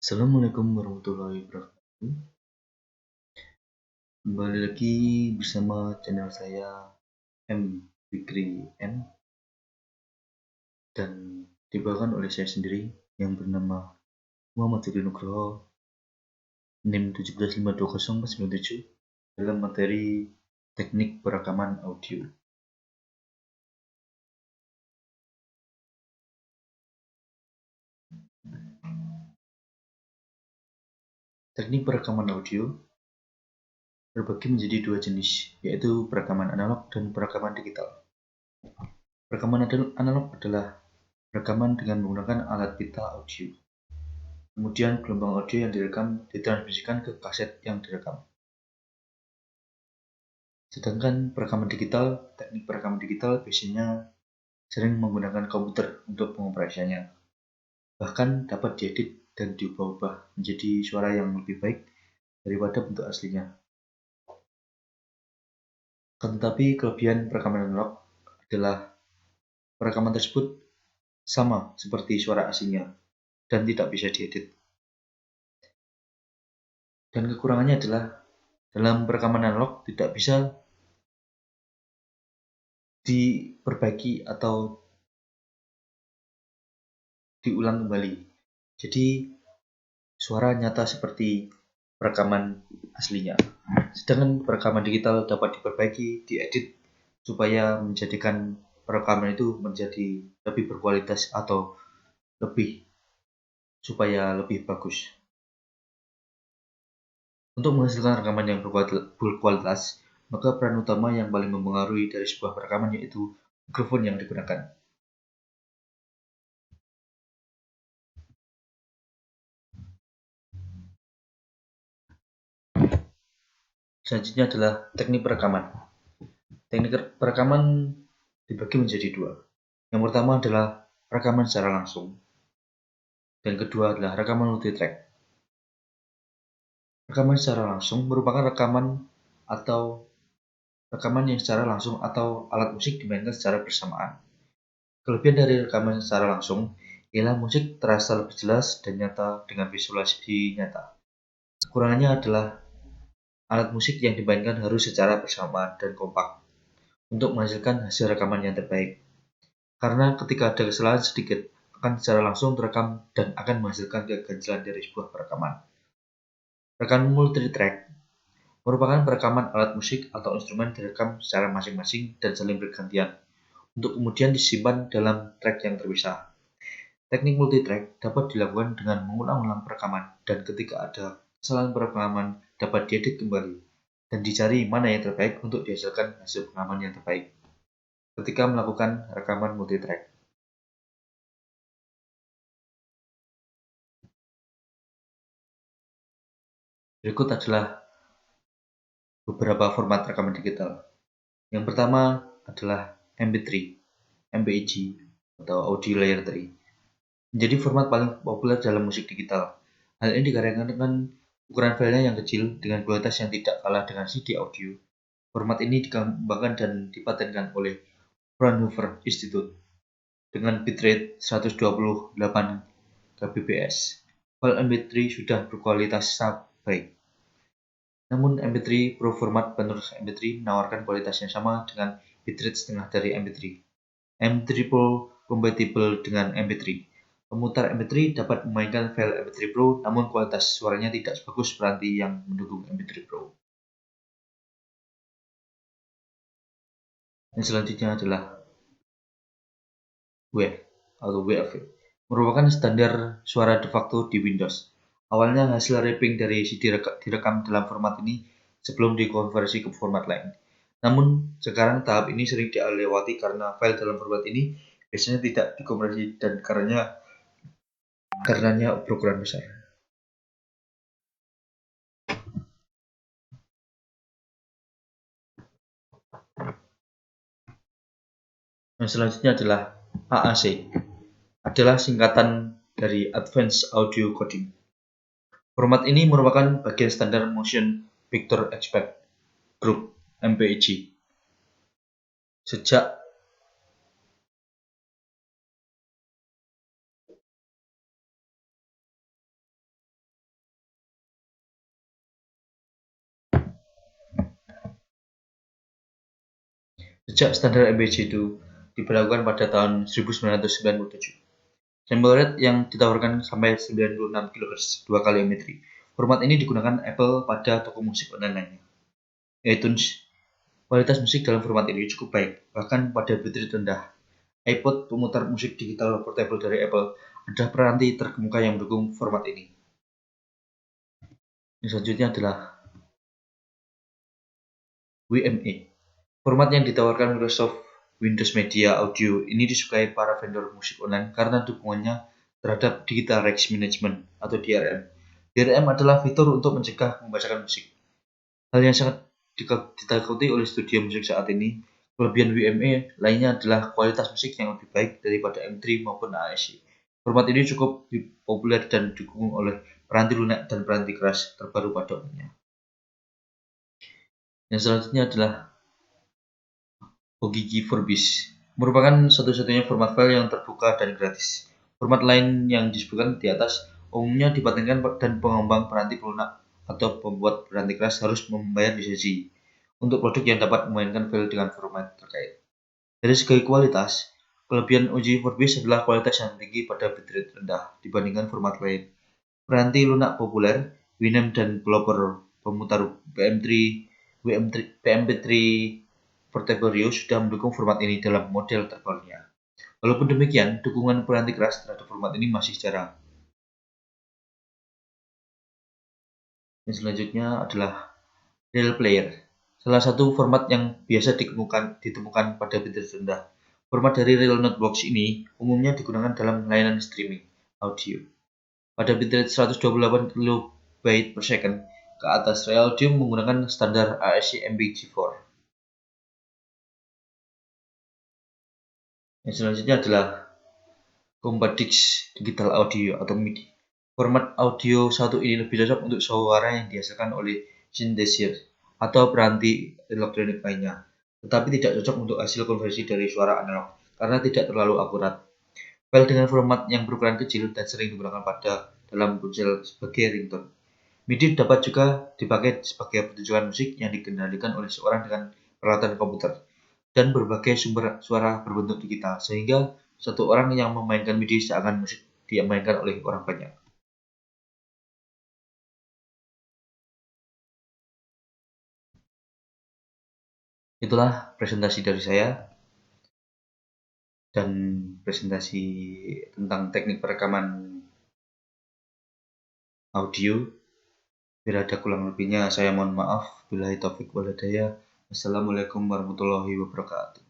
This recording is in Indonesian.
Assalamualaikum warahmatullahi wabarakatuh. Kembali lagi bersama channel saya M Fikri M, dan dibawakan oleh saya sendiri yang bernama Muhammad Fikri Nugroho, NIM 1752097, dalam materi teknik perekaman audio. Teknik perekaman audio terbagi menjadi dua jenis, yaitu perekaman analog dan perekaman digital. Perekaman analog adalah rekaman dengan menggunakan alat pita audio. Kemudian gelombang audio yang direkam ditransmisikan ke kaset yang direkam. Sedangkan teknik perekaman digital biasanya sering menggunakan komputer untuk pengoperasiannya. Bahkan dapat diedit dan diubah-ubah menjadi suara yang lebih baik daripada bentuk aslinya. Tetapi kelebihan perekaman analog adalah perekaman tersebut sama seperti suara aslinya dan tidak bisa diedit. Dan kekurangannya adalah dalam perekaman analog tidak bisa diperbaiki atau diulang kembali. Jadi suara nyata seperti perekaman aslinya. Sedangkan perekaman digital dapat diperbaiki, diedit supaya menjadikan perekaman itu menjadi lebih berkualitas atau supaya lebih bagus. Untuk menghasilkan rekaman yang berkualitas, maka peran utama yang paling mempengaruhi dari sebuah perekaman yaitu mikrofon yang digunakan. Selanjutnya adalah teknik perekaman. Teknik perekaman dibagi menjadi dua. Yang pertama adalah rekaman secara langsung, dan kedua adalah rekaman multitrack. Rekaman secara langsung merupakan rekaman yang secara langsung atau alat musik dimainkan secara bersamaan. Kelebihan dari rekaman secara langsung ialah musik terasa lebih jelas dan nyata dengan visualisasi nyata. Kekurangannya adalah alat musik yang dimainkan harus secara bersamaan dan kompak untuk menghasilkan hasil rekaman yang terbaik. Karena ketika ada kesalahan sedikit, akan secara langsung terekam dan akan menghasilkan keganjilan dari sebuah perekaman. Rekaman multitrack merupakan perekaman alat musik atau instrumen direkam secara masing-masing dan saling bergantian, untuk kemudian disimpan dalam track yang terpisah. Teknik multitrack dapat dilakukan dengan mengulang-ulang perekaman, dan ketika ada kesalahan perekaman dapat diedit kembali dan dicari mana yang terbaik untuk dihasilkan hasil rekaman yang terbaik ketika melakukan rekaman multitrack. Berikut adalah beberapa format rekaman digital. Yang pertama adalah MP3, MPEG, atau Audio Layer 3. Menjadi format paling populer dalam musik digital. Hal ini dikarenakan dengan ukuran filenya yang kecil dengan kualitas yang tidak kalah dengan CD audio. Format ini dikembangkan dan dipatenkan oleh Fraunhofer Institute dengan bitrate 128 kbps. File MP3 sudah berkualitas baik. Namun MP3 Pro format penerus MP3 menawarkan kualitas yang sama dengan bitrate setengah dari MP3. MP3 Pro kompatibel dengan MP3. Pemutar MP3 dapat memainkan file MP3 Pro, namun kualitas suaranya tidak sebagus peranti yang mendukung MP3 Pro. Yang selanjutnya adalah WAV atau WAV, merupakan standar suara de facto di Windows. Awalnya hasil wrapping dari CD direkam dalam format ini sebelum dikonversi ke format lain. Namun sekarang tahap ini sering dilewati karena file dalam format ini biasanya tidak dikonversi dan karenanya berukuran besar. Yang selanjutnya adalah AAC, adalah singkatan dari Advanced Audio Coding. Format ini merupakan bagian standar Motion Picture Expert Group (MPEG). Sejak Sejak standar MPEG itu diberlakukan pada tahun 1997. Sample rate yang ditawarkan sampai 96 kHz 2 kali MP3. Format ini digunakan Apple pada toko musik online lainnya. iTunes, kualitas musik dalam format ini cukup baik, bahkan pada bitrate rendah. iPod, pemutar musik digital portable dari Apple, adalah peranti terkemuka yang mendukung format ini. Yang selanjutnya adalah WMA. Format yang ditawarkan Microsoft Windows Media Audio ini disukai para vendor musik online karena dukungannya terhadap Digital Rights Management atau DRM. DRM adalah fitur untuk mencegah membacakan musik. Hal yang sangat ditakuti oleh studio musik saat ini. Kelebihan WMA lainnya adalah kualitas musik yang lebih baik daripada MP3 maupun AAC. Format ini cukup populer dan didukung oleh peranti lunak dan peranti keras terbaru pada umumnya. Yang selanjutnya adalah Ogigi Vorbis, merupakan satu-satunya format file yang terbuka dan gratis. Format lain yang disebutkan di atas umumnya dipatenkan dan pengembang peranti pelunak atau pembuat peranti keras harus membayar lisensi untuk produk yang dapat memainkan file dengan format terkait. Dari segi kualitas, kelebihan Ogigi Vorbis adalah kualitas yang tinggi pada bitrate rendah dibandingkan format lain. Peranti lunak populer, Winamp dan Clover pemutar PMP3 Portable Rio sudah mendukung format ini dalam model terbarunya. Walaupun demikian, dukungan peranti keras terhadap format ini masih jarang. Yang selanjutnya adalah Real Player, salah satu format yang biasa ditemukan pada bitrate rendah. Format dari Real Notebox ini umumnya digunakan dalam layanan streaming audio. Pada bitrate 128 KB per second ke atas, Real Audio menggunakan standar AAC MPEG-4. Yang selanjutnya adalah Compact Digital Audio atau MIDI. Format audio satu ini lebih cocok untuk suara yang dihasilkan oleh synthesizer atau peranti elektronik lainnya, tetapi tidak cocok untuk hasil konversi dari suara analog karena tidak terlalu akurat. File dengan format yang berukuran kecil dan sering digunakan dalam ponsel sebagai ringtone. MIDI dapat juga dipakai sebagai pertunjukan musik yang dikendalikan oleh seorang dengan peralatan komputer dan berbagai sumber suara berbentuk digital, sehingga satu orang yang memainkan MIDI seakan musik dimainkan oleh orang banyak. Itulah presentasi dari saya dan presentasi tentang teknik perekaman audio. Bila ada kurang lebihnya saya mohon maaf. Billahi taufik wal hidayah. Wassalamualaikum warahmatullahi wabarakatuh.